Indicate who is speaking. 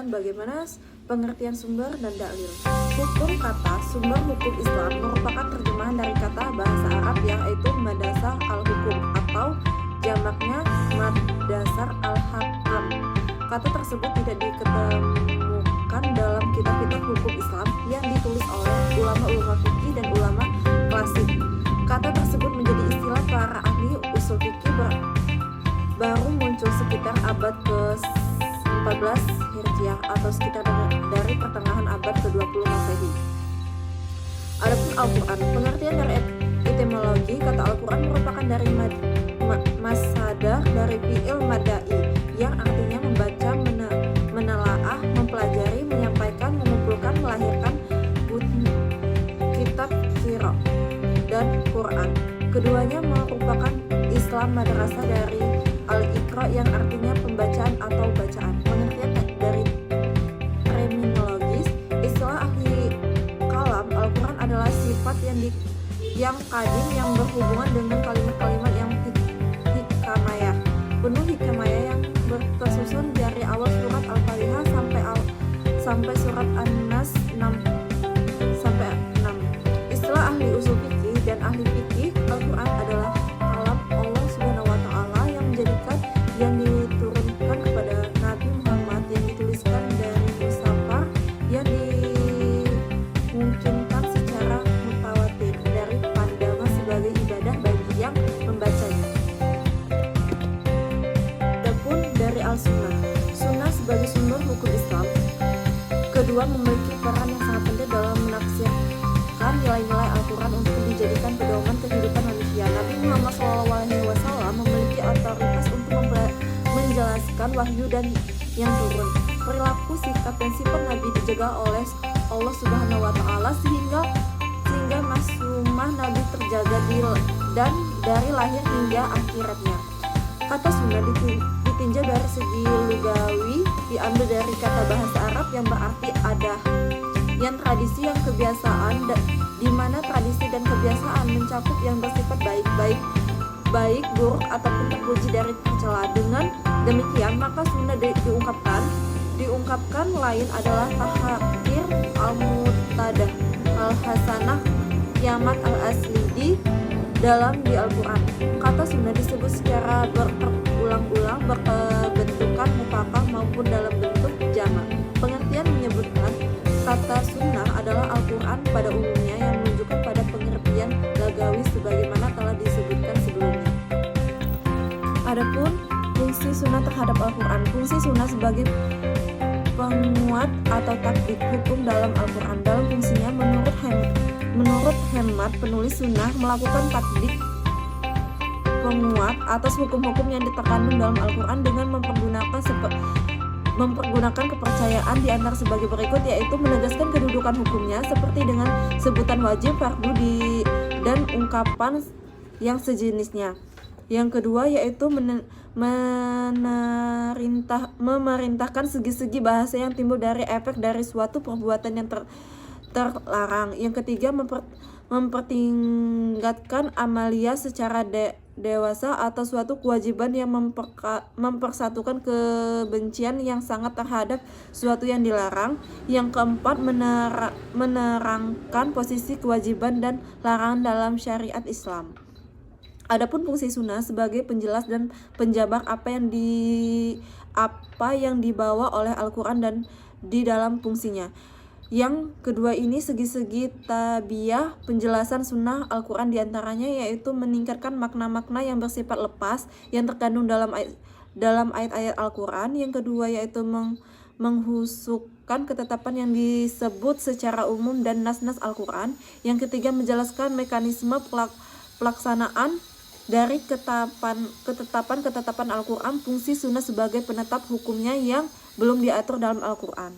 Speaker 1: menjelaskan bagaimana pengertian sumber dan dalil. Hukum kata sumber hukum Islam merupakan terjemahan dari kata bahasa Arab yaitu madasah al-hukum atau jamaknya madasar al-hakam. Kata tersebut tidak diketemukan dalam kitab-kitab hukum Islam yang ditulis oleh ulama-ulama fikih dan ulama klasik. Kata tersebut menjadi istilah para ahli usul fikih baru muncul sekitar abad ke-14 Hijriah atau sekitar dari pertengahan abad ke-20 Masehi. Adapun Al-Quran, pengertian dari etimologi kata Al-Quran merupakan dari masadah dari fi'il madai yang artinya membaca, menelaah, mempelajari, menyampaikan, mengumpulkan, melahirkan kitab Qira dan Quran. Keduanya merupakan Islam madrasah dari al-Iqra yang artinya pembacaan atau bacaan. Pengertian dari terminologis, istilah ahli kalam Al-Quran adalah sifat yang kadim yang berhubungan dengan kalimat-kalimat yang hikamayah, penuh hikamayah yang tersusun dari awal surat Al-Fatihah sampai surat An-Nas 6 sampai 6. Istilah ahli usul fikih dan ahli fikih Al-Quran adalah kalam Allah Subhanahu wa taala yang diturunkan kepada Nabi Muhammad, yang dituliskan dari mushaf yang dimungkinkan secara mutawatir dari pandangan sebagai ibadah bagi yang membacanya. Adapun dari al-sunnah, sunnah sebagai sumber hukum Islam, kedua memiliki peran yang sangat penting dalam menafsirkan nilai-nilai Al-Quran untuk dijadikan pedoman kehidupan manusia. Nabi Muhammad SAW memiliki otoritas untuk menjelaskan wahyu dan yang turun. Perilaku, sikap, dan sifat Nabi dijaga oleh Allah Subhanahu wa taala sehingga maksumah Nabi terjaga dan dari lahir hingga akhiratnya. Kata sunnah ditinjau dari segi lugawi, diambil dari kata bahasa Arab yang berarti ada, yang tradisi, yang kebiasaan, di mana tradisi dan kebiasaan mencakup yang bersifat baik, buruk, ataupun terpuji dari tercela. Dengan demikian maka sunnah diungkapkan lain adalah tahaqir, al-mutadah, al-hasanah, kiamat, al-asli di Al-Quran. Kata sunnah disebut secara berulang-ulang berbentukan mufakah maupun dalam bentuk jamak. Pengertian menyebutkan kata sunnah adalah Al-Quran pada umumnya yang menunjukkan pada pengertian lagawi sebagaimana telah disebutkan sebelumnya. Adapun fungsi sunnah terhadap Al-Quran, fungsi sunnah sebagai penguat atau tatbik hukum dalam Al-Quran. Dalam fungsinya menurut hemat penulis sunnah melakukan tatbik penguat atas hukum-hukum yang terkandung dalam Al-Quran dengan mempergunakan kepercayaan di antara sebagai berikut, yaitu menegaskan kedudukan hukumnya seperti dengan sebutan wajib, fardu dan ungkapan yang sejenisnya. Yang kedua yaitu memerintahkan segi-segi bahasa yang timbul dari efek dari suatu perbuatan yang terlarang. Yang ketiga mempertingkatkan amalia secara dewasa atau suatu kewajiban yang mempersatukan kebencian yang sangat terhadap suatu yang dilarang. Yang keempat menerangkan posisi kewajiban dan larangan dalam syariat Islam. Adapun fungsi sunnah sebagai penjelas dan penjabar apa yang dibawa oleh Al-Quran dan di dalam fungsinya. Yang kedua ini segi-segi tabiah penjelasan sunnah Al-Quran diantaranya yaitu meningkatkan makna-makna yang bersifat lepas yang terkandung dalam ayat-ayat Al-Quran. Yang kedua yaitu menghusukkan ketetapan yang disebut secara umum dan nas-nas Al-Quran. Yang ketiga menjelaskan mekanisme pelaksanaan dari ketetapan Al-Quran. Fungsi sunnah sebagai penetap hukumnya yang belum diatur dalam Al-Quran.